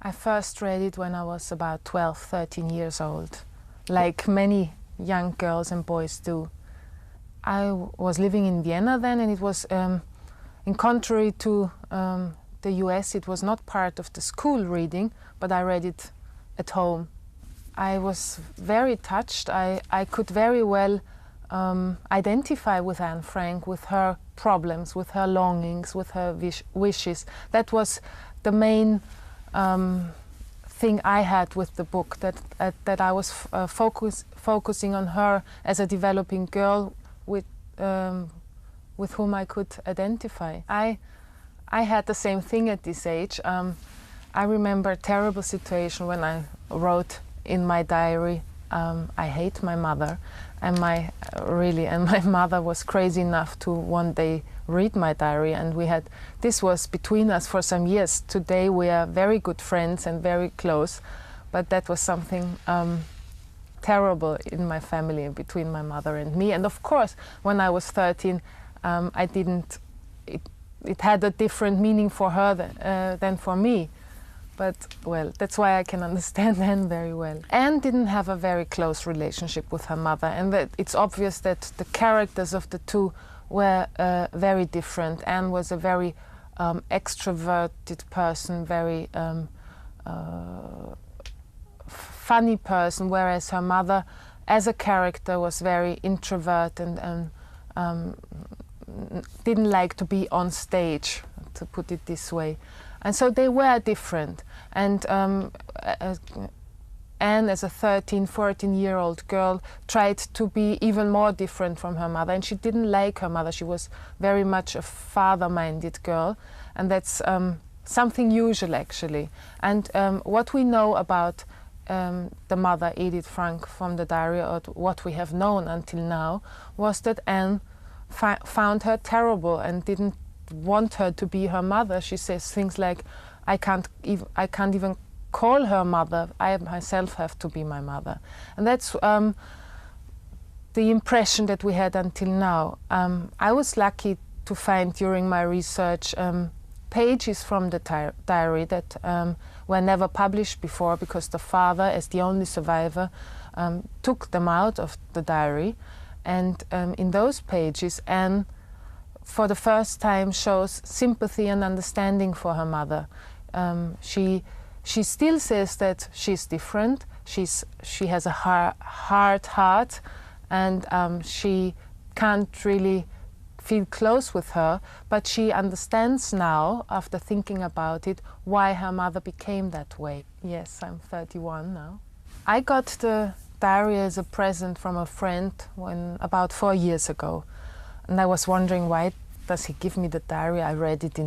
I first read it when I was about 12, 13 years old, like many young girls and boys do. I was living in Vienna then, and it was, in contrary to the US, it was not part of the school reading, but I read it at home. I was very touched. I could very well identify with Anne Frank, with her problems, with her longings, with her wishes. That was the main thing I had with the book, that I was focusing on her as a developing girl with whom I could identify. I had the same thing at this age. I remember a terrible situation when I wrote in my diary, I hate my mother, and my mother was crazy enough to one day read my diary, and this was between us for some years. Today we are very good friends and very close, but that was something terrible in my family, between my mother and me. And of course, when I was 13, it had a different meaning for her than for me. But, well, that's why I can understand Anne very well. Anne didn't have a very close relationship with her mother, and it's obvious that the characters of the two were very different. Anne was a very extroverted person, very funny person, whereas her mother, as a character, was very introvert and didn't like to be on stage, to put it this way. And so they were different. And Anne, as a 13, 14-year-old girl, tried to be even more different from her mother. And she didn't like her mother. She was very much a father-minded girl. And that's something usual, actually. And what we know about the mother, Edith Frank, from the diary, or what we have known until now, was that Anne found her terrible and didn't want her to be her mother. She says things like, I can't even call her mother. I myself have to be my mother. And that's the impression that we had until now. I was lucky to find during my research pages from the diary that were never published before, because the father, as the only survivor, took them out of the diary. And in those pages, Anne, for the first time, shows sympathy and understanding for her mother. She still says that she's different. She has a hard heart, and she can't really feel close with her, but she understands now, after thinking about it, why her mother became that way. Yes, I'm 31 now. I got the diary as a present from a friend about 4 years ago. And I was wondering, why does he give me the diary? I read it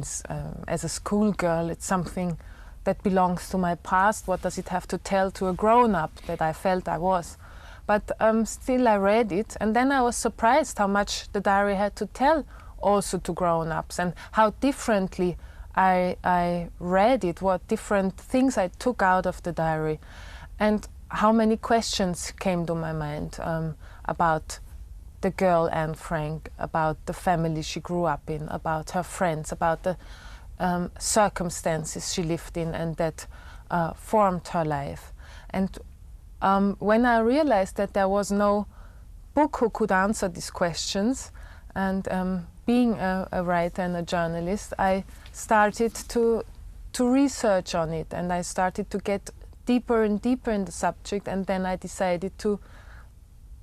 as a schoolgirl. It's something that belongs to my past. What does it have to tell to a grown-up that I felt I was? But still I read it, and then I was surprised how much the diary had to tell also to grown-ups, and how differently I read it, what different things I took out of the diary, and how many questions came to my mind about the girl Anne Frank, about the family she grew up in, about her friends, about the circumstances she lived in and that formed her life. And when I realized that there was no book who could answer these questions, and being a writer and a journalist, I started to research on it, and I started to get deeper and deeper in the subject, and then I decided to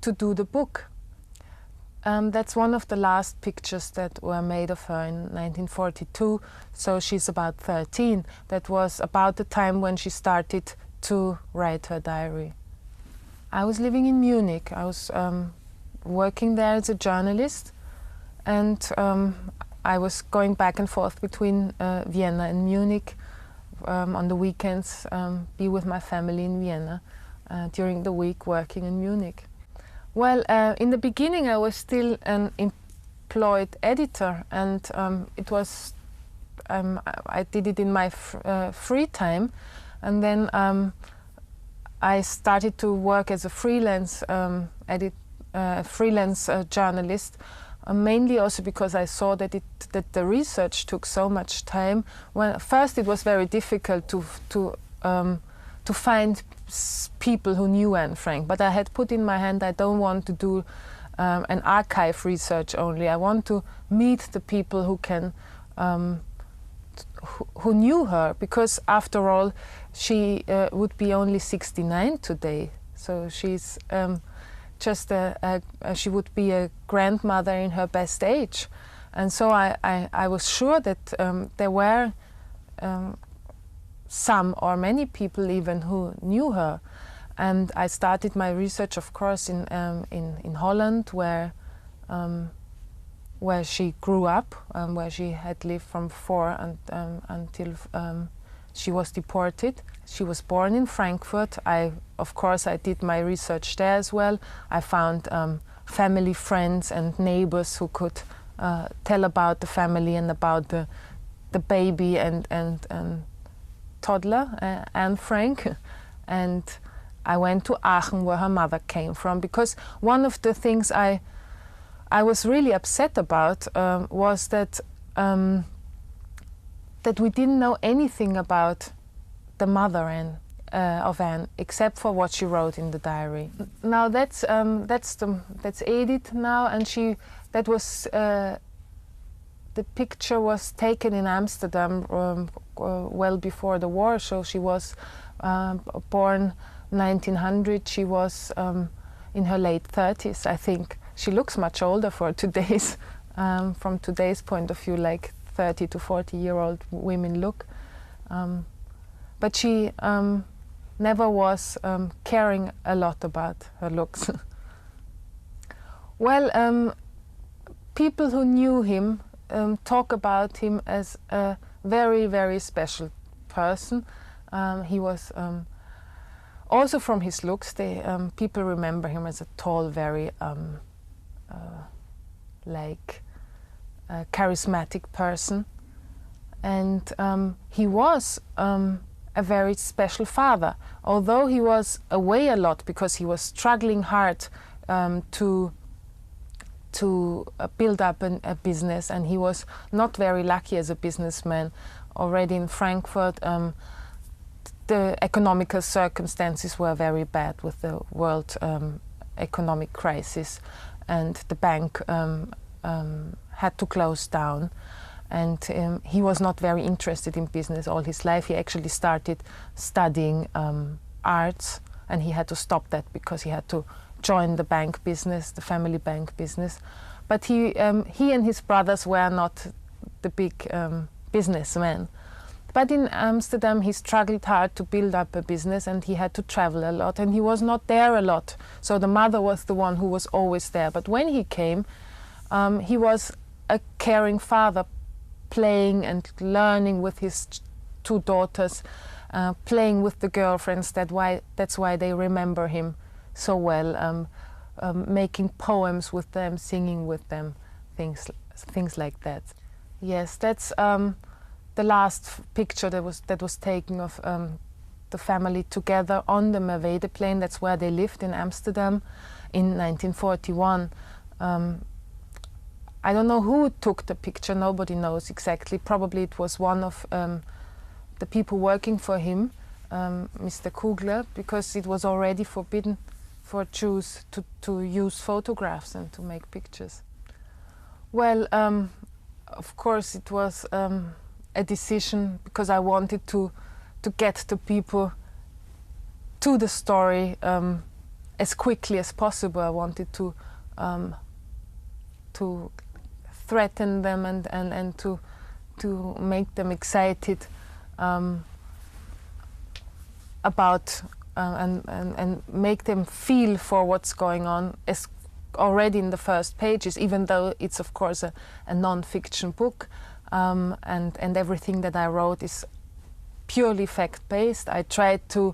do the book. That's one of the last pictures that were made of her in 1942, so she's about 13. That was about the time when she started to write her diary. I was living in Munich. I was working there as a journalist, and I was going back and forth between Vienna and Munich on the weekends, be with my family in Vienna, during the week working in Munich. Well, in the beginning I was still an employed editor, and it was I did it in my free time, and then I started to work as a freelance journalist, mainly also because I saw that the research took so much time. Well, first it was very difficult to to find people who knew Anne Frank. But I had put in my hand, I don't want to do an archive research only. I want to meet the people who can, who knew her, because after all, she would be only 69 today. So she's just she would be a grandmother in her best age. And so I was sure that there were some or many people even who knew her. And I started my research, of course, in Holland, where she grew up, where she had lived from until she was deported. She was born in Frankfurt. Of course, I did my research there as well. I found family, friends, and neighbors who could tell about the family and about the baby and toddler, Anne Frank. And I went to Aachen, where her mother came from, because one of the things I was really upset about was that that we didn't know anything about the mother of Anne, except for what she wrote in the diary. Now that's Edith now, and the picture was taken in Amsterdam well before the war. So she was born 1900. She was in her late 30s, I think. She looks much older for today's, from today's point of view, like 30 to 40-year-old women look. But she never was caring a lot about her looks. Well, people who knew him talk about him as a very, very special person. He was also, from his looks, people remember him as a tall, very charismatic person. And he was a very special father, although he was away a lot because he was struggling hard to build up a business, and he was not very lucky as a businessman. Already in Frankfurt, the economical circumstances were very bad with the world economic crisis, and the bank had to close down. And he was not very interested in business all his life. He actually started studying arts, and he had to stop that because he had to join the bank business, the family bank business. But he and his brothers were not the big businessmen. But in Amsterdam, he struggled hard to build up a business, and he had to travel a lot, and he was not there a lot. So the mother was the one who was always there. But when he came, he was a caring father, playing and learning with his two daughters, playing with the girlfriends. That's why they remember him so well, making poems with them, singing with them, things like that. Yes, that's the last picture that was taken of the family together on the Merwede-plane. That's where they lived in Amsterdam in 1941. I don't know who took the picture, nobody knows exactly. Probably it was one of the people working for him, Mr. Kugler, because it was already forbidden for Jews to use photographs and to make pictures. Well, of course it was a decision, because I wanted to get the people to the story as quickly as possible. I wanted to threaten them and to make them excited about and make them feel for what's going on, as already in the first pages, even though it's of course a non-fiction book, and everything that I wrote is purely fact-based. I tried to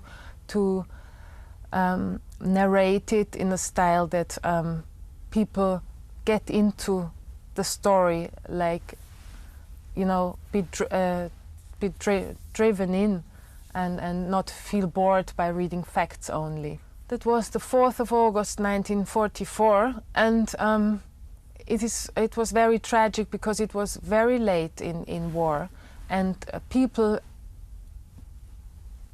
narrate it in a style that people get into the story, like, you know, be driven in and not feel bored by reading facts only. That was the 4th of August 1944, and it was very tragic because it was very late in war, and people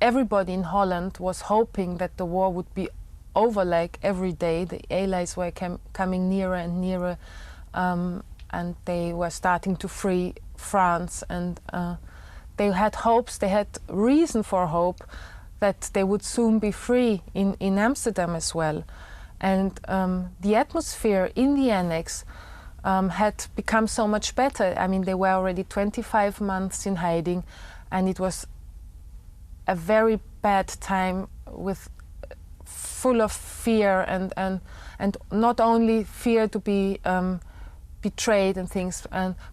everybody in Holland was hoping that the war would be over, like every day. The Allies were coming nearer and nearer, and they were starting to free France, and they had hopes, they had reason for hope that they would soon be free in Amsterdam as well. And the atmosphere in the annex had become so much better. I mean, they were already 25 months in hiding, and it was a very bad time, with full of fear, and not only fear to be betrayed and things,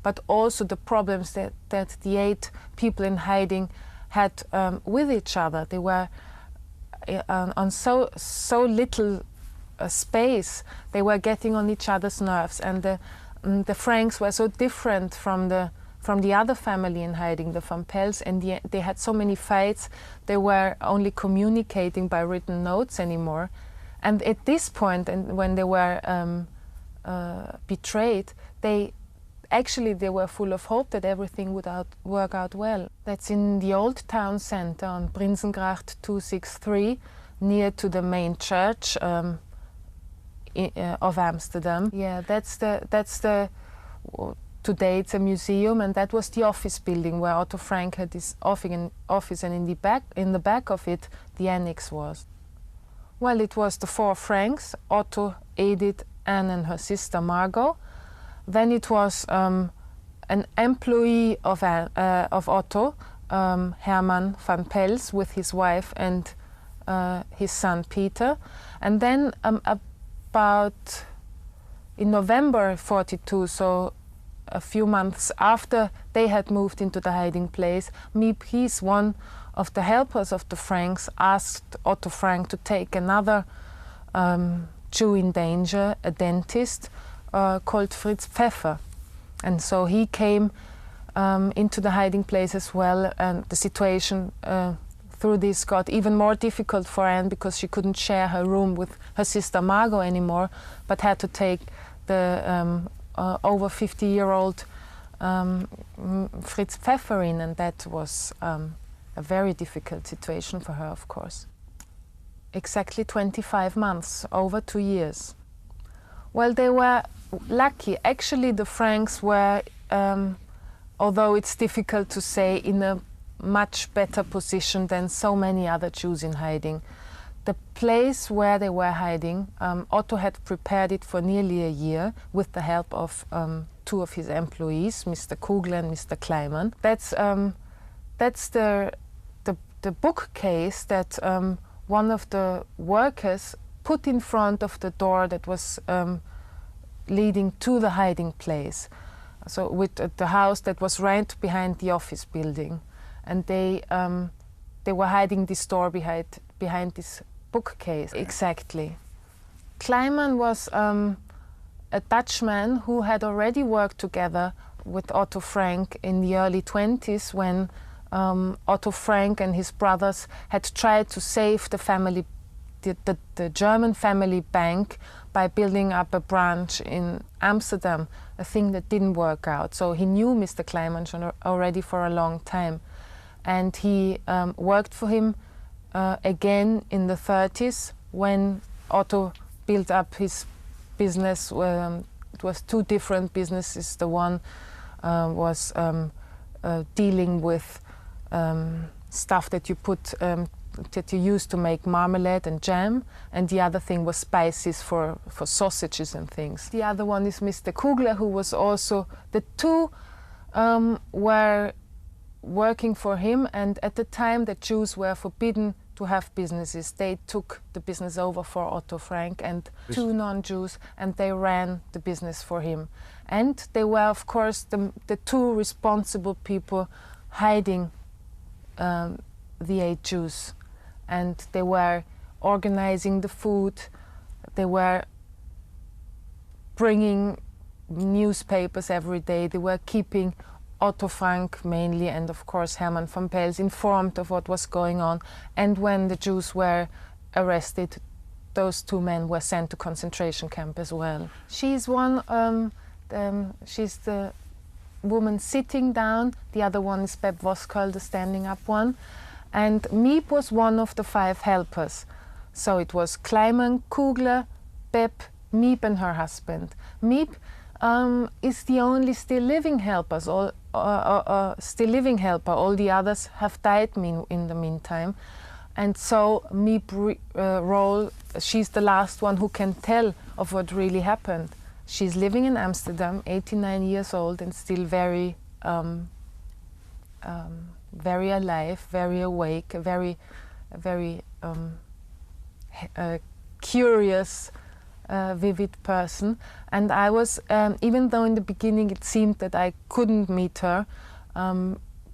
but also the problems that the 8 people in hiding had with each other. They were on so little space. They were getting on each other's nerves, and the Franks were so different from the other family in hiding, the Van Pels, and they had so many fights. They were only communicating by written notes anymore. And at this point, and when they were betrayed, they were full of hope that everything would work out well. That's in the old town center on Prinsengracht 263, near to the main church of Amsterdam. Yeah, today it's a museum, and that was the office building where Otto Frank had his office, and in the back of it, the annex was. Well, it was the 4 Franks: Otto, Edith, Anne, and her sister Margot. Then it was an employee of Otto, Herman van Pels, with his wife and his son Peter. And then about in November 42, so a few months after they had moved into the hiding place, Miep, one of the helpers of the Franks, asked Otto Frank to take another Jew in danger, a dentist, called Fritz Pfeffer. And so he came into the hiding place as well, and the situation through this got even more difficult for Anne, because she couldn't share her room with her sister Margot anymore, but had to take the over 50-year-old Fritz Pfeffer in, and that was a very difficult situation for her, of course. Exactly 25 months, over 2 years. Well, they were lucky. Actually, the Franks were, although it's difficult to say, in a much better position than so many other Jews in hiding. The place where they were hiding, Otto had prepared it for nearly a year with the help of 2 of his employees, Mr. Kugler and Mr. Kleiman. That's the bookcase that one of the workers put in front of the door that was leading to the hiding place. So with the house that was right behind the office building, and they were hiding this door behind this bookcase. Exactly. Kleiman was a Dutchman who had already worked together with Otto Frank in the early 20s, when Otto Frank and his brothers had tried to save the family, the German family bank, by building up a branch in Amsterdam, a thing that didn't work out. So he knew Mr. Kleiman already for a long time, and he worked for him again in the 30s, when Otto built up his business. It was 2 different businesses. The one was dealing with stuff that you put that you use to make marmalade and jam, and the other thing was spices for sausages and things. The other one is Mr. Kugler, who was also, the 2 were working for him, and at the time the Jews were forbidden to have businesses. They took the business over for Otto Frank and 2 non-Jews, and they ran the business for him. And they were, of course, the 2 responsible people hiding the 8 Jews. And they were organizing the food, they were bringing newspapers every day, they were keeping Otto Frank mainly, and of course Herman van Pels, informed of what was going on. And when the Jews were arrested, those 2 men were sent to concentration camp as well. She's she's the woman sitting down, the other one is Beb Voskuil, the standing up one. And Miep was one of the 5 helpers. So it was Kleiman, Kugler, Beb, Miep and her husband. Miep is the only still living helper. All the others have died in the meantime. And so Miep role, she's the last one who can tell of what really happened. She's living in Amsterdam, 89 years old, and still very very alive, very awake, very curious, vivid person. And I was, even though in the beginning it seemed that I couldn't meet her,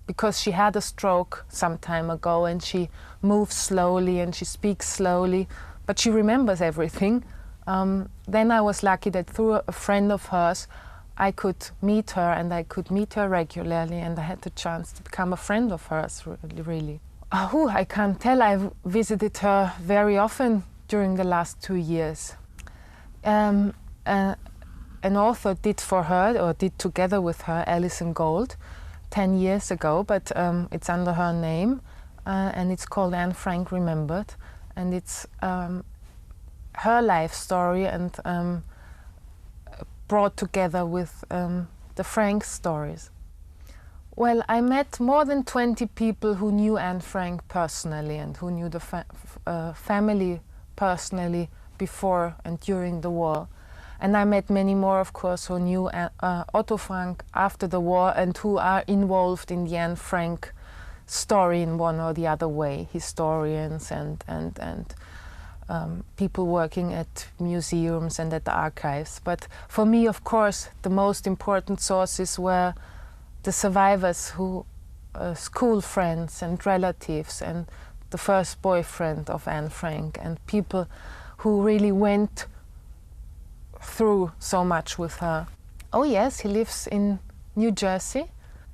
because she had a stroke some time ago and she moves slowly and she speaks slowly, but she remembers everything. Then I was lucky that through a friend of hers I could meet her, and I could meet her regularly, and I had the chance to become a friend of hers, really. I can't tell. I've visited her very often during the last 2 years. An author did for her, or did together with her, Alison Gold, 10 years ago, but it's under her name, and it's called Anne Frank Remembered, and it's her life story and brought together with the Frank stories. Well, I met more than 20 people who knew Anne Frank personally and who knew the family personally before and during the war. And I met many more, of course, who knew Otto Frank after the war and who are involved in the Anne Frank story in one or the other way, historians and people working at museums and at the archives. But for me, of course, the most important sources were the survivors, who school friends and relatives, and the first boyfriend of Anne Frank, and people who really went through so much with her. Oh yes, he lives in New Jersey.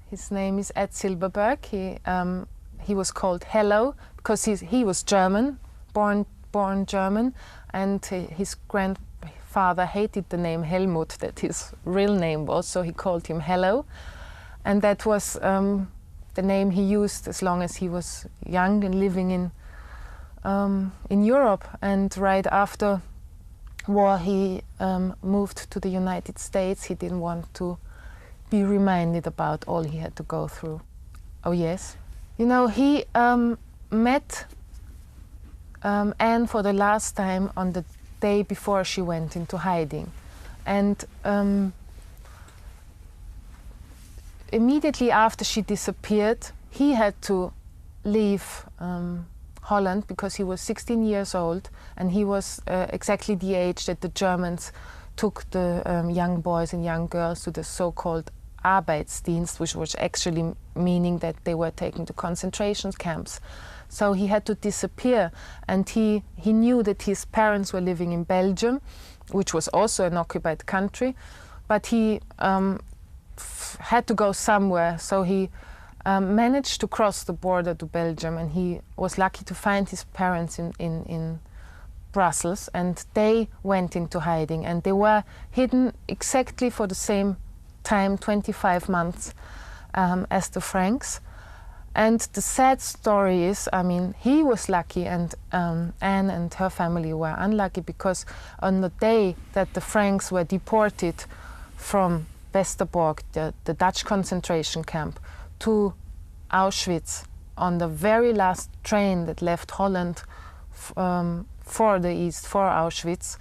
His name is Ed Silberberg. He was called Hello because he was German, born German, and his grandfather hated the name Helmut, that his real name was, so he called him Hello. And that was the name he used as long as he was young and living in Europe. And right after war he moved to the United States. He didn't want to be reminded about all he had to go through. Oh yes. You know, he met Anne for the last time on the day before she went into hiding. And immediately after she disappeared, he had to leave Holland because he was 16 years old, and he was exactly the age that the Germans took the young boys and young girls to the so-called Arbeitsdienst, which was actually meaning that they were taken to concentration camps. So he had to disappear, and he knew that his parents were living in Belgium, which was also an occupied country, but he had to go somewhere, so he managed to cross the border to Belgium, and he was lucky to find his parents in Brussels, and they went into hiding, and they were hidden exactly for the same time, 25 months, as the Franks. And the sad story is, I mean, he was lucky, and Anne and her family were unlucky, because on the day that the Franks were deported from Westerbork, the Dutch concentration camp, to Auschwitz, on the very last train that left Holland for the east, for Auschwitz,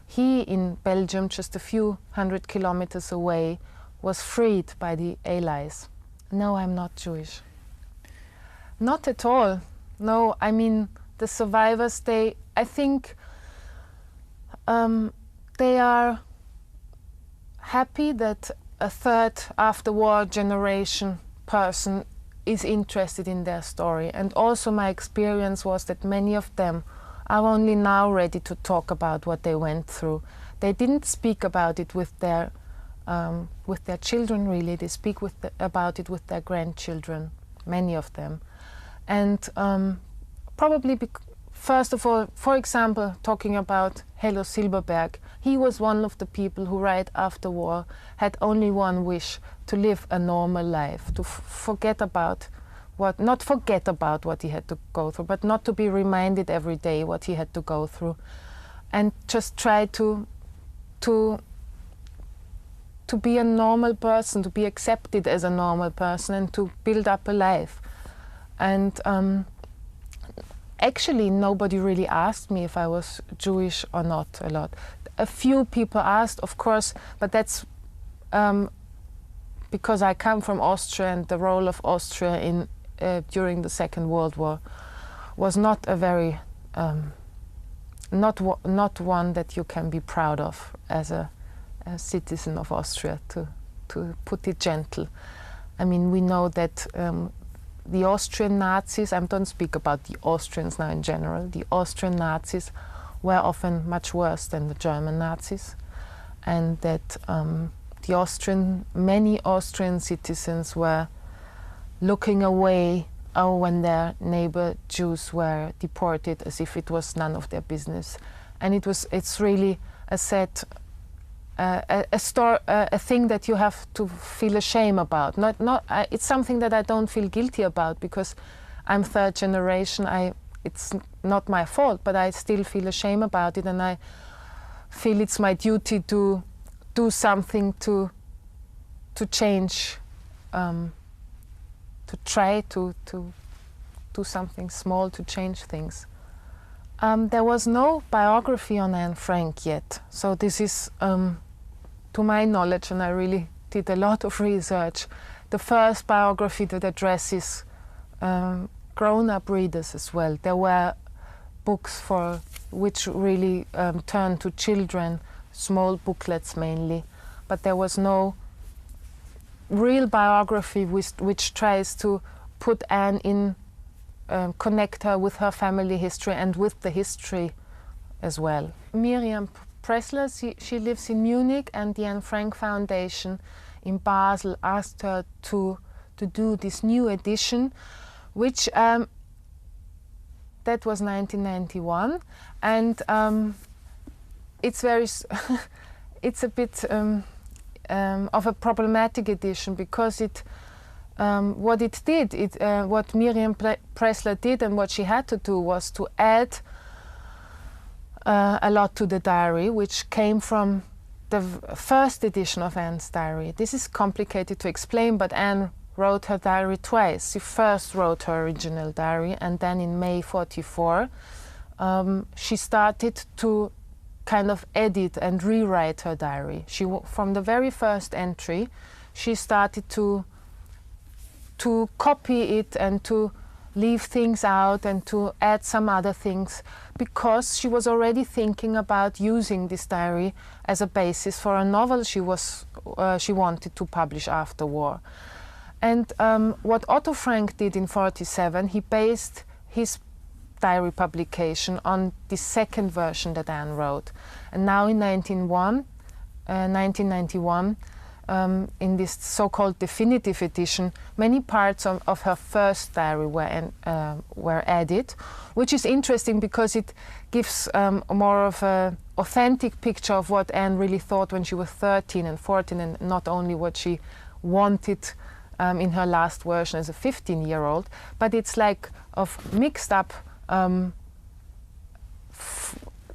he in Belgium, just a few 100 kilometers away, was freed by the Allies. No, I'm not Jewish. Not at all. No, I mean, the survivors, I think they are happy that a third after-war generation person is interested in their story. And also my experience was that many of them are only now ready to talk about what they went through. They didn't speak about it with their children, really. They speak about it with their grandchildren, many of them. And probably, first of all, for example, talking about Hello Silberberg, he was one of the people who right after war had only one wish: to live a normal life, to forget about not forget about what he had to go through, but not to be reminded every day what he had to go through, and just try to be a normal person, to be accepted as a normal person, and to build up a life. And actually, nobody really asked me if I was Jewish or not a lot. A few people asked, of course, but that's because I come from Austria, and the role of Austria in during the Second World War was not a very not one that you can be proud of as a citizen of Austria, to put it gentle. I mean, we know that the Austrian Nazis, I don't speak about the Austrians now in general, the Austrian Nazis were often much worse than the German Nazis, and that many Austrian citizens were looking away when their neighbor Jews were deported, as if it was none of their business. And it's really a sad a thing that you have to feel ashamed about. It's something that I don't feel guilty about, because I'm third generation. It's not my fault, but I still feel ashamed about it, and I feel it's my duty to do something to change, to try to do something small to change things. There was no biography on Anne Frank yet, so this is, to my knowledge, and I really did a lot of research, the first biography that addresses grown-up readers as well. There were books which really turned to children, small booklets mainly, but there was no real biography which tries to put Anne in, connect her with her family history and with the history as well. Miriam Pressler, she lives in Munich, and the Anne Frank Foundation in Basel asked her to do this new edition, which that was 1991, and it's very it's a bit of a problematic edition, because what Miriam Pressler did and what she had to do was to add a lot to the diary, which came from the first edition of Anne's diary. This is complicated to explain, but Anne wrote her diary twice. She first wrote her original diary, and then in May 1944 she started to kind of edit and rewrite her diary. From the very first entry, she started to copy it and to leave things out and to add some other things, because she was already thinking about using this diary as a basis for a novel she wanted to publish after war. And what Otto Frank did in 1947, he based his diary publication on the second version that Anne wrote. And now in 1991, in this so-called definitive edition, many parts of her first diary were added, which is interesting because it gives more of an authentic picture of what Anne really thought when she was 13 and 14, and not only what she wanted in her last version as a 15-year-old, but it's like of mixed up,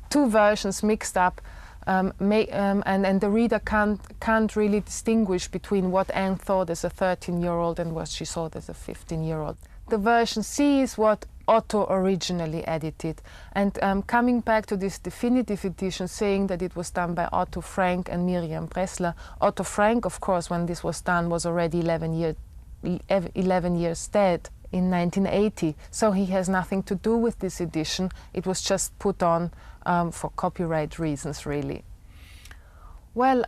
two versions mixed up, and the reader can't really distinguish between what Anne thought as a 13-year-old and what she thought as a 15-year-old. The version C is what Otto originally edited, and coming back to this definitive edition, saying that it was done by Otto Frank and Miriam Pressler. Otto Frank, of course, when this was done, was already 11 years dead in 1980, so he has nothing to do with this edition. It was just put on for copyright reasons, really. Well,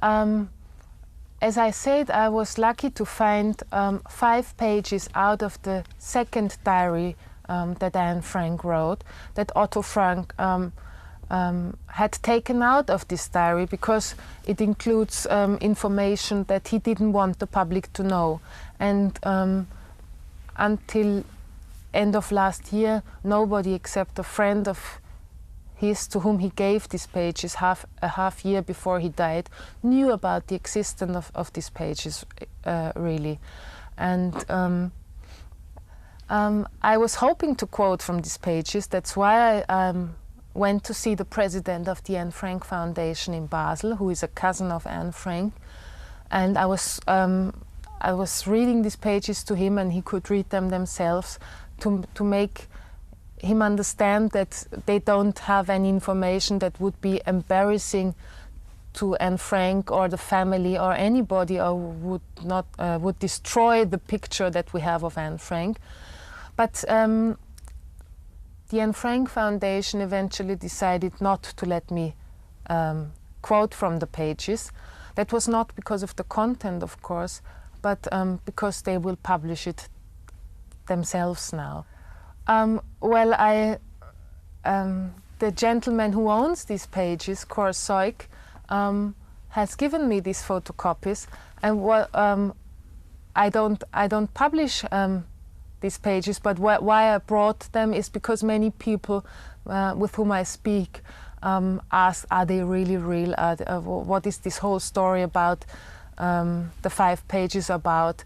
as I said, I was lucky to find 5 pages out of the second diary that Anne Frank wrote, that Otto Frank had taken out of this diary because it includes information that he didn't want the public to know. And until end of last year, nobody except a friend of his to whom he gave these pages a half year before he died knew about the existence of these pages, really. And I was hoping to quote from these pages. That's why I went to see the president of the Anne Frank Foundation in Basel, who is a cousin of Anne Frank. And I was reading these pages to him, and he could read them themselves to make him understand that they don't have any information that would be embarrassing to Anne Frank or the family or anybody, or would destroy the picture that we have of Anne Frank. But the Anne Frank Foundation eventually decided not to let me quote from the pages. That was not because of the content, of course, but because they will publish it themselves now. The gentleman who owns these pages, Cor Soik, has given me these photocopies, and I don't publish these pages, but why I brought them is because many people with whom I speak ask, are they really real? What is this whole story about? The 5 pages about?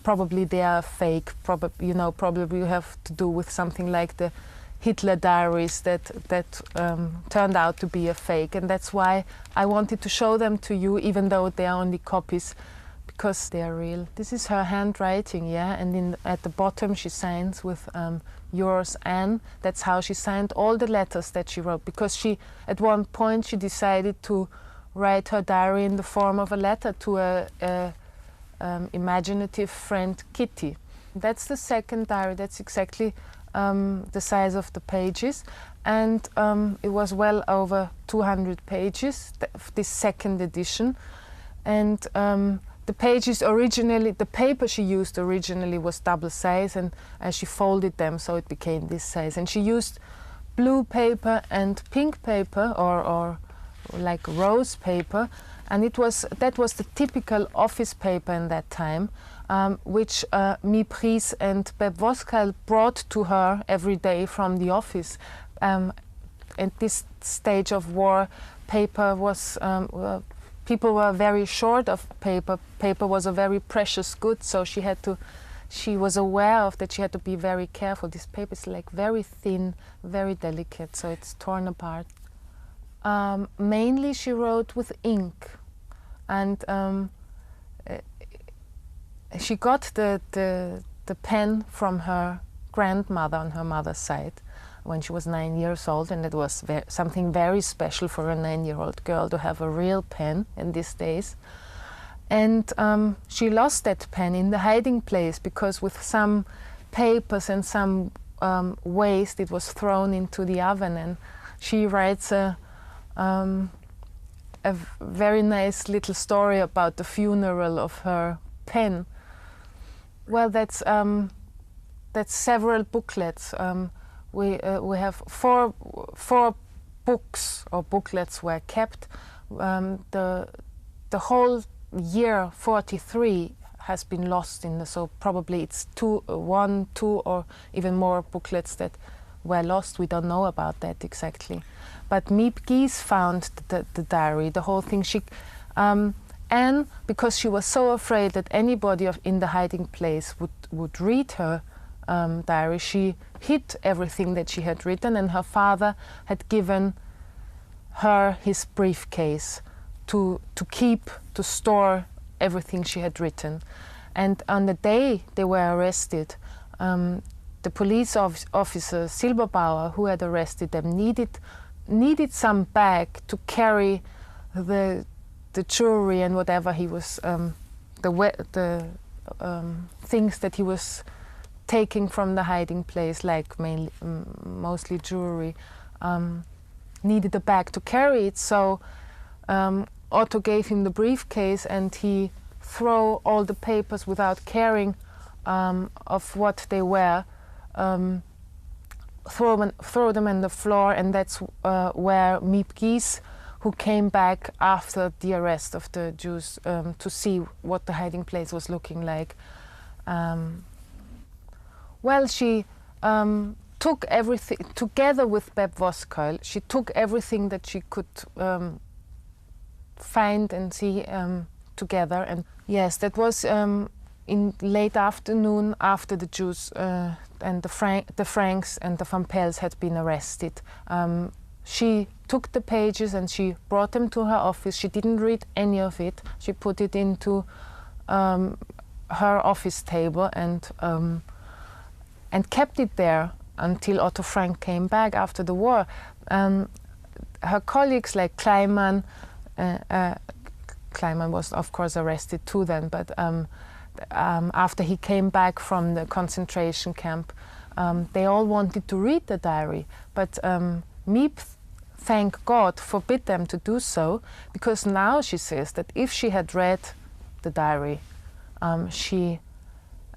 Probably they are fake. Probably have to do with something like the Hitler diaries that turned out to be a fake, and that's why I wanted to show them to you, even though they are only copies, because they are real. This is her handwriting, yeah, and at the bottom she signs with yours, Anne. That's how she signed all the letters that she wrote, because at one point she decided to write her diary in the form of a letter to a imaginative friend, Kitty. That's the second diary. That's exactly the size of the pages, and it was well over 200 pages, this second edition. And the paper she used originally was double size, and she folded them so it became this size. And she used blue paper and pink paper, or like rose paper, and that was the typical office paper in that time, which Mipris and Beb Voskal brought to her every day from the office. At this stage of war, paper was people were very short of paper. Paper was a very precious good, so she was aware of that. She had to be very careful. This paper is like very thin, very delicate, so it's torn apart. Mainly she wrote with ink, and she got the pen from her grandmother on her mother's side when she was 9 years old, and it was something very special for a 9-year-old girl to have a real pen in these days. And she lost that pen in the hiding place, because with some papers and some waste it was thrown into the oven, and she writes a very nice little story about the funeral of her pen. Well, that's several booklets. We have four books or booklets were kept. The whole year 43 has been lost so probably it's 1, 2, or even more booklets that were lost. We don't know about that exactly. But Miep Gies found the diary, the whole thing. Anne, because she was so afraid that anybody in the hiding place would read her diary, she hid everything that she had written, and her father had given her his briefcase to store everything she had written. And on the day they were arrested, the police officer Silberbauer, who had arrested them, needed some bag to carry the jewelry and whatever he was the things that he was taking from the hiding place, like mostly jewelry, needed a bag to carry it. So Otto gave him the briefcase, and he threw all the papers without caring of what they were, throw them on the floor, and that's where Miep Gies, who came back after the arrest of the Jews to see what the hiding place was looking like. Well, she took everything, together with Beb Voskal, she took everything that she could find and see together. And yes, that was in late afternoon, after the Jews and the Franks and the Van Pels had been arrested, she took the pages and she brought them to her office. She didn't read any of it. She put it into her office table and kept it there until Otto Frank came back after the war. Her colleagues like Kleiman was of course arrested too then, but after he came back from the concentration camp, they all wanted to read the diary, but Miep, thank God, forbid them to do so, because now she says that if she had read the diary, she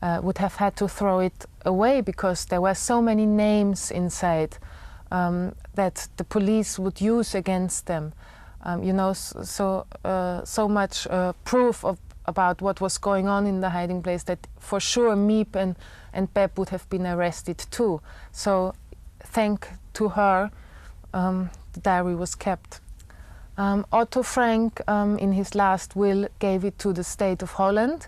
would have had to throw it away because there were so many names inside that the police would use against them. You know, so much proof about what was going on in the hiding place that for sure Miep and Beb would have been arrested too. So thank to her, the diary was kept. Otto Frank, in his last will, gave it to the state of Holland,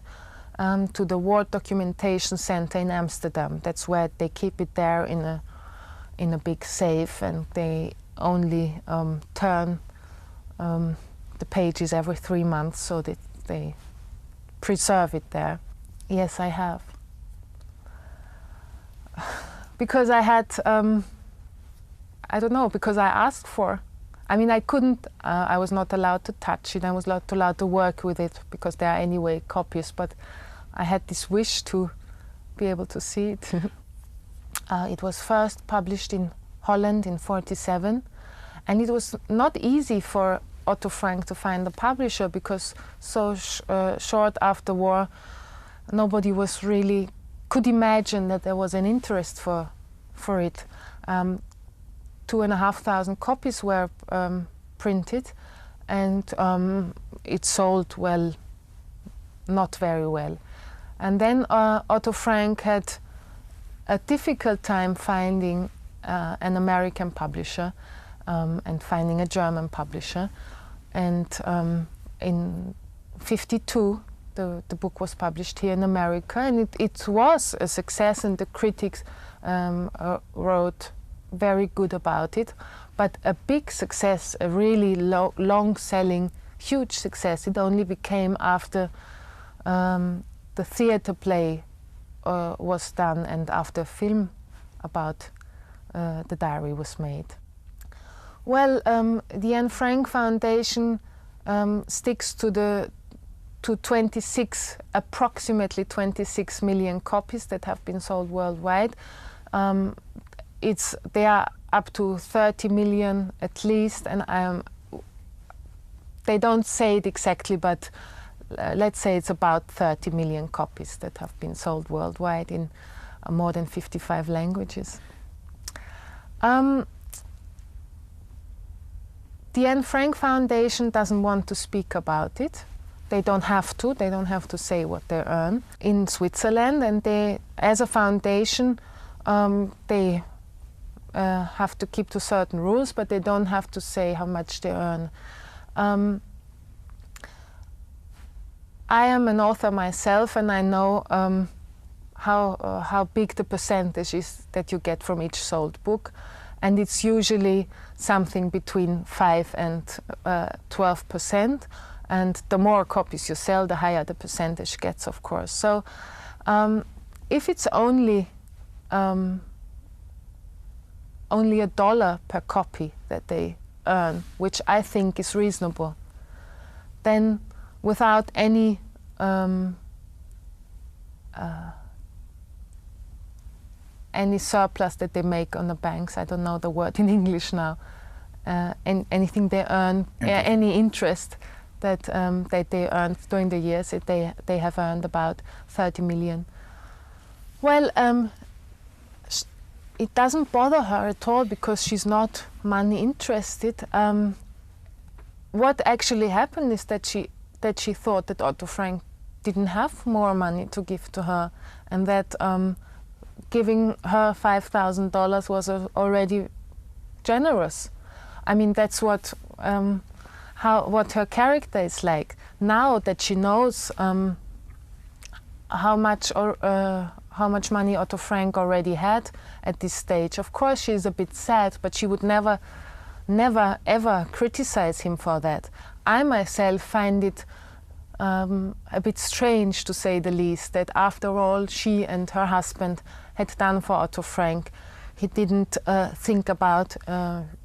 to the War Documentation Center in Amsterdam. That's where they keep it there in a big safe, and they only turn the pages every 3 months so that they preserve it there. Yes, I have. Because I had, I don't know, because I asked for. I mean, I couldn't, I was not allowed to touch it. I was not allowed to work with it because there are anyway copies, but I had this wish to be able to see it. It was first published in Holland in '47, and it was not easy for Otto Frank to find a publisher because so short after war, nobody was really could imagine that there was an interest for it. 2,500 copies were printed, and it sold well, not very well. And then Otto Frank had a difficult time finding an American publisher and finding a German publisher. And in '52, the book was published here in America, and it was a success, and the critics wrote very good about it. But a big success, a really long-selling, huge success, it only became after the theater play was done and after a film about the diary was made. Well, the Anne Frank Foundation sticks to approximately 26 million copies that have been sold worldwide. They are up to 30 million at least, and they don't say it exactly, but let's say it's about 30 million copies that have been sold worldwide in more than 55 languages. The Anne Frank Foundation doesn't want to speak about it. They don't have to. They don't have to say what they earn in Switzerland, and they, as a foundation, they have to keep to certain rules, but they don't have to say how much they earn. I am an author myself, and I know how big the percentage is that you get from each sold book, and it's usually something between 5 and 12%. And the more copies you sell, the higher the percentage gets, of course. So if it's only $1 per copy that they earn, which I think is reasonable, then without any surplus that they make on the banks, I don't know the word in English now, and anything they earn, any interest that they earned during the years, they have earned about 30 million. Well, it doesn't bother her at all because she's not money interested. What actually happened is that she thought that Otto Frank didn't have more money to give to her, and that giving her $5,000 was already generous. I mean, that's what her character is like. Now that she knows how much money Otto Frank already had at this stage. Of course, she's a bit sad, but she would never ever criticize him for that. I myself find it a bit strange, to say the least, that after all she and her husband had done for Otto Frank, he didn't think about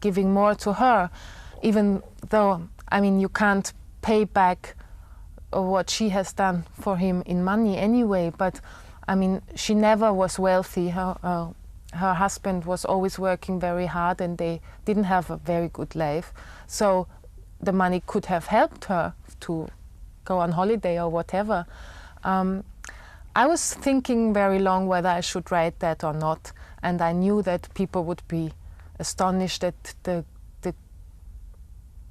giving more to her, even though, I mean, you can't pay back what she has done for him in money anyway, but I mean, she never was wealthy. Her husband was always working very hard and they didn't have a very good life. So the money could have helped her to go on holiday or whatever. I was thinking very long whether I should write that or not, and I knew that people would be astonished that the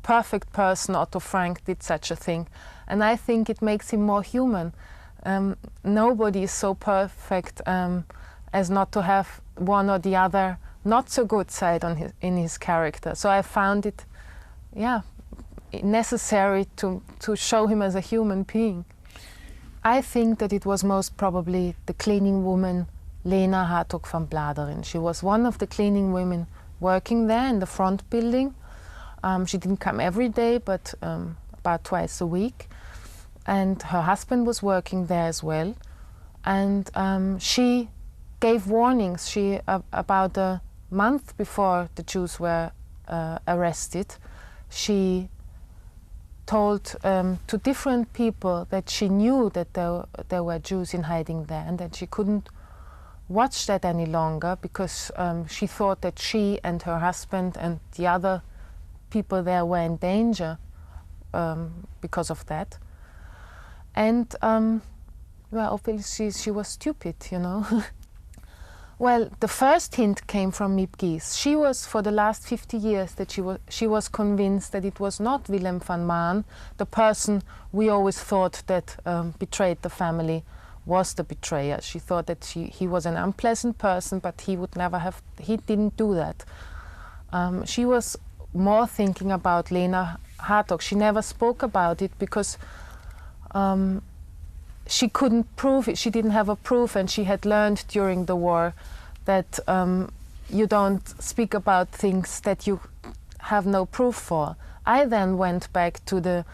perfect person, Otto Frank, did such a thing. And I think it makes him more human. Nobody is so perfect as not to have one or the other not so good side in his character. So I found it, necessary to show him as a human being. I think that it was most probably the cleaning woman Lena Hartog van Bladeren. She was one of the cleaning women working there in the front building. She didn't come every day, but about twice a week. And her husband was working there as well. And she gave warnings. About a month before the Jews were arrested, she told to different people that she knew that there were Jews in hiding there, and that she couldn't watch that any longer because she thought that she and her husband and the other people there were in danger because of that. And well, obviously she was stupid, you know. Well, the first hint came from Miep Gies. She was, for the last 50 years, that she was convinced that it was not Willem van Maan, the person we always thought that betrayed the family, was the betrayer. She thought that he was an unpleasant person, but he didn't do that. She was more thinking about Lena Hartog. She never spoke about it because she couldn't prove it. She didn't have a proof, and she had learned during the war that you don't speak about things that you have no proof for. I then went back to the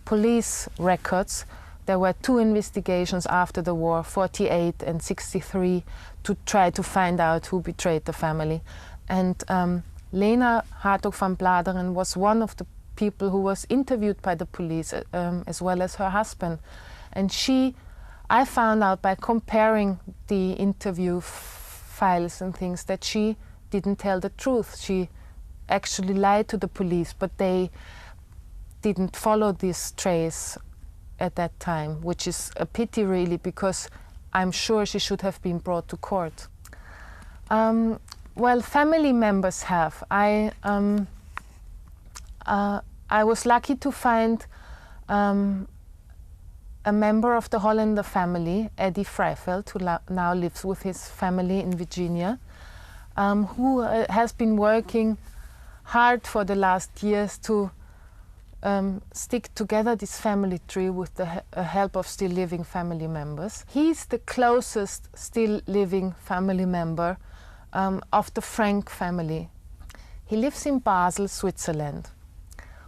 police records. There were 2 investigations after the war, 48 and 63, to try to find out who betrayed the family. And Lena Hartog van Bladeren was one of the people who was interviewed by the police, as well as her husband. And I found out by comparing the interview files and things that she didn't tell the truth. She actually lied to the police, but they didn't follow this trace at that time, which is a pity really, because I'm sure she should have been brought to court. Well, family members have. I was lucky to find a member of the Hollander family, Eddie Freifeld, who now lives with his family in Virginia, who has been working hard for the last years to stick together this family tree with the help of still living family members. He's the closest still living family member of the Frank family. He lives in Basel, Switzerland.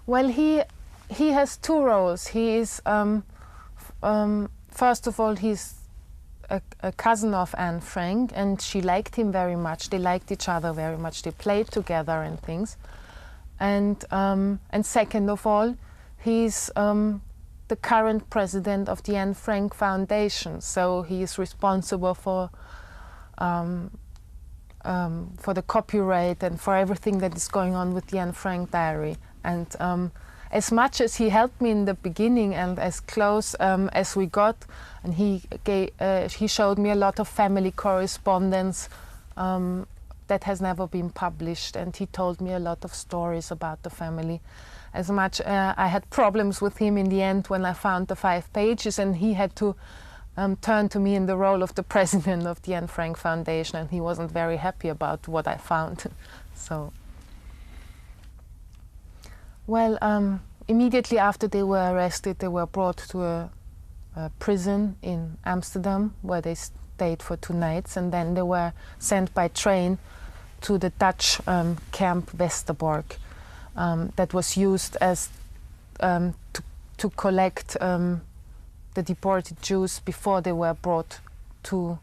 Well, he has 2 roles. He is first of all, he's a cousin of Anne Frank, and she liked him very much. They liked each other very much. They played together and things. And second of all, he's the current president of the Anne Frank Foundation. So he is responsible for the copyright and for everything that is going on with the Anne Frank diary. And as much as he helped me in the beginning and as close as we got, and he showed me a lot of family correspondence that has never been published, and he told me a lot of stories about the family. As much I had problems with him in the end when I found the 5 pages, and he had to turn to me in the role of the president of the Anne Frank Foundation, and he wasn't very happy about what I found. So. Well, immediately after they were arrested, they were brought to prison in Amsterdam, where they stayed for 2 nights, and then they were sent by train to the Dutch camp Westerbork, that was used as to collect the deported Jews before they were brought to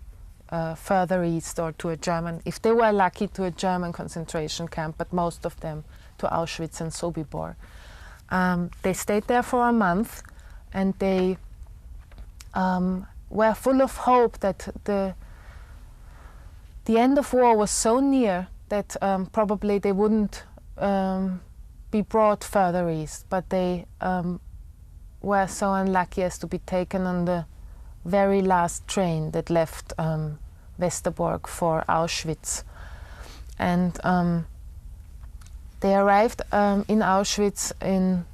further east, or to a German, if they were lucky, to a German concentration camp, but most of them to Auschwitz and Sobibor. They stayed there for a month, and they were full of hope that the end of war was so near that probably they wouldn't be brought further east, but they were so unlucky as to be taken on the very last train that left Westerbork for Auschwitz. And they arrived in Auschwitz in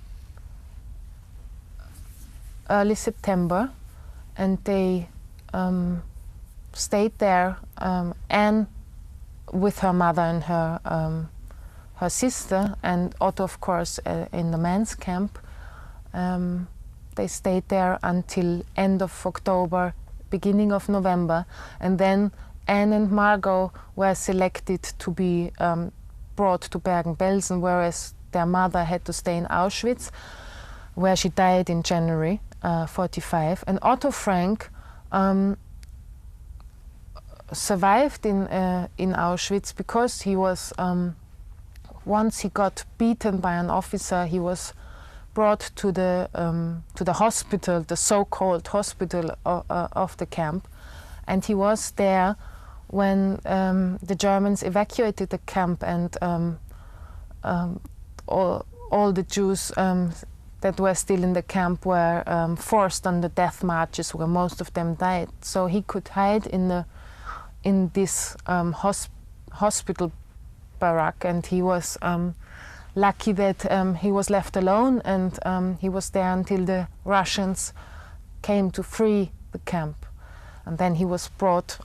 early September, and they stayed there, Anne with her mother and her sister, and Otto, of course, in the men's camp. They stayed there until end of October, beginning of November, and then Anne and Margot were selected to be brought to Bergen-Belsen, whereas their mother had to stay in Auschwitz, where she died in January 45. And Otto Frank survived in Auschwitz because he was, once he got beaten by an officer, he was brought to the hospital, the so-called hospital of the camp, and he was there when the Germans evacuated the camp, and all the Jews that were still in the camp were forced on the death marches, where most of them died. So he could hide in this hospital barrack, and he was lucky that he was left alone, and he was there until the Russians came to free the camp. And then he was brought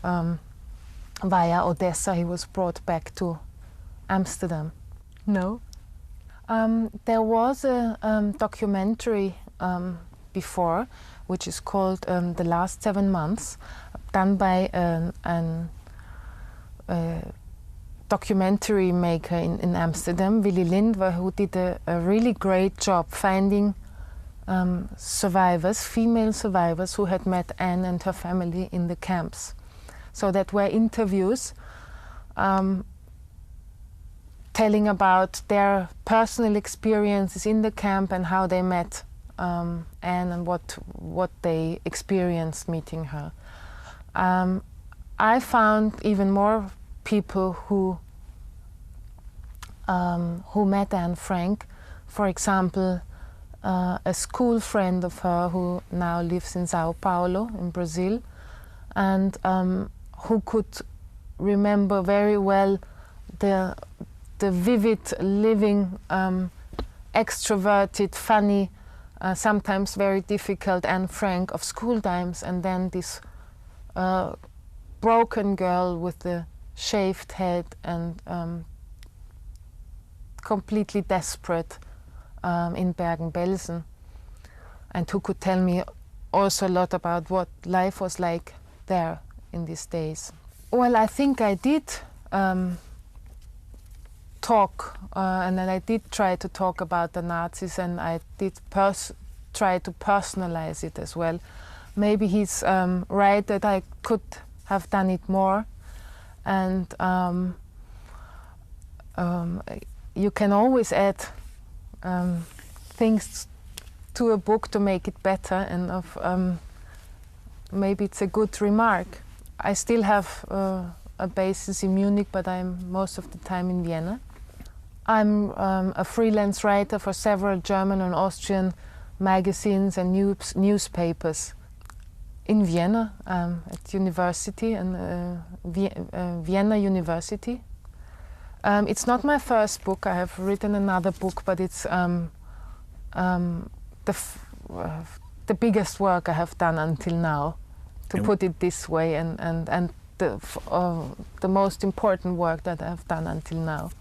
via Odessa, he was brought back to Amsterdam. No. There was a documentary before, which is called The Last 7 Months, done by a documentary maker in Amsterdam, Willy Lindwer, who did a really great job finding survivors, female survivors, who had met Anne and her family in the camps. So that were interviews telling about their personal experiences in the camp and how they met Anne and what they experienced meeting her. I found even more people who met Anne Frank. For example, a school friend of her who now lives in Sao Paulo in Brazil, and who could remember very well the vivid, living, extroverted, funny, sometimes very difficult Anne Frank of school times, and then this broken girl with the shaved head and completely desperate in Bergen-Belsen, and who could tell me also a lot about what life was like there in these days. Well, I think I did talk, and then I did try to talk about the Nazis, and I did try to personalize it as well. Maybe he's right that I could have done it more, and you can always add things to a book to make it better, and maybe it's a good remark. I still have a basis in Munich, but I'm most of the time in Vienna. I'm a freelance writer for several German and Austrian magazines and newspapers in Vienna, at university, and Vienna University. It's not my first book. I have written another book, but it's the biggest work I have done until now, to put it this way, and the most important work that I have done until now.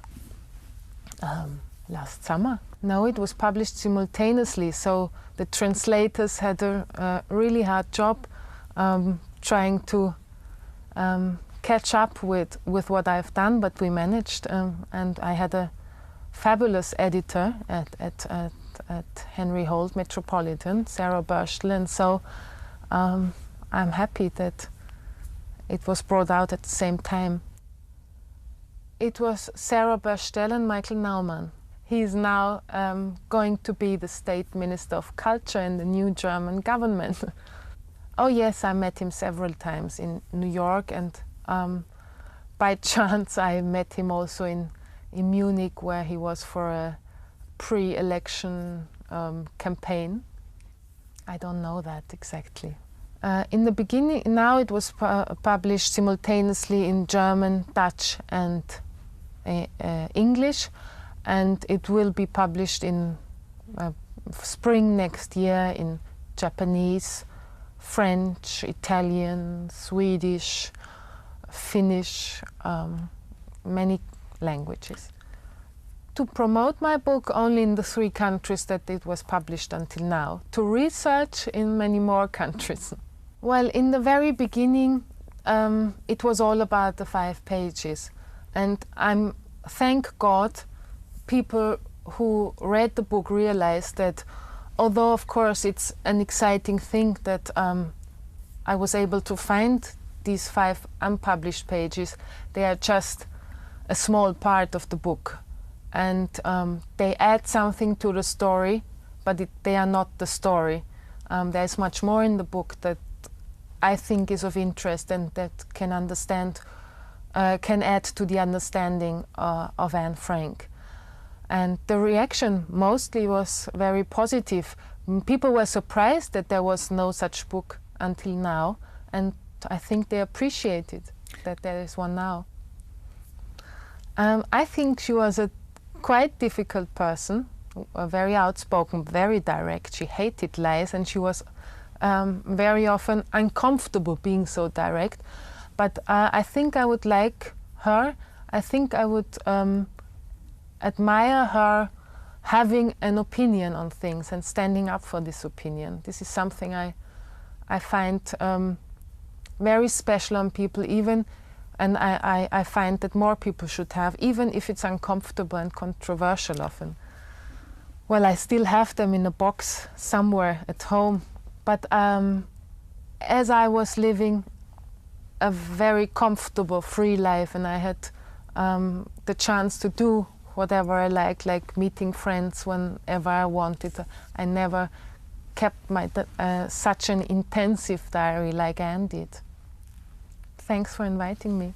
Last summer. No, it was published simultaneously, so the translators had a really hard job trying to catch up with what I've done, but we managed, and I had a fabulous editor at Henry Holt Metropolitan, Sarah Burstel, and so I'm happy that it was brought out at the same time. It was Sarah Burstel and Michael Naumann. He is now going to be the State Minister of Culture in the new German government. Oh yes, I met him several times in New York, and by chance I met him also in Munich, where he was for a pre-election campaign. I don't know that exactly. In the beginning, now it was published simultaneously in German, Dutch and English, and it will be published in spring next year in Japanese, French, Italian, Swedish, Finnish, many languages. To promote my book only in the 3 countries that it was published until now, to research in many more countries. Well, in the very beginning, it was all about the 5 pages, and thank God, people who read the book realized that, although of course it's an exciting thing that I was able to find these 5 unpublished pages, they are just a small part of the book, and they add something to the story, but they are not the story. There's much more in the book that I think is of interest and that can add to the understanding of Anne Frank. And the reaction mostly was very positive. People were surprised that there was no such book until now, and I think they appreciated that there is one now. I think she was a quite difficult person, very outspoken, very direct. She hated lies, and she was very often uncomfortable being so direct. But I think I would like her. I think I would admire her having an opinion on things and standing up for this opinion. This is something I find very special on people, and I find that more people should have, even if it's uncomfortable and controversial often. Well, I still have them in a box somewhere at home, but as I was living a very comfortable, free life, and I had the chance to do whatever I like meeting friends whenever I wanted. I never kept such an intensive diary like Anne did. Thanks for inviting me.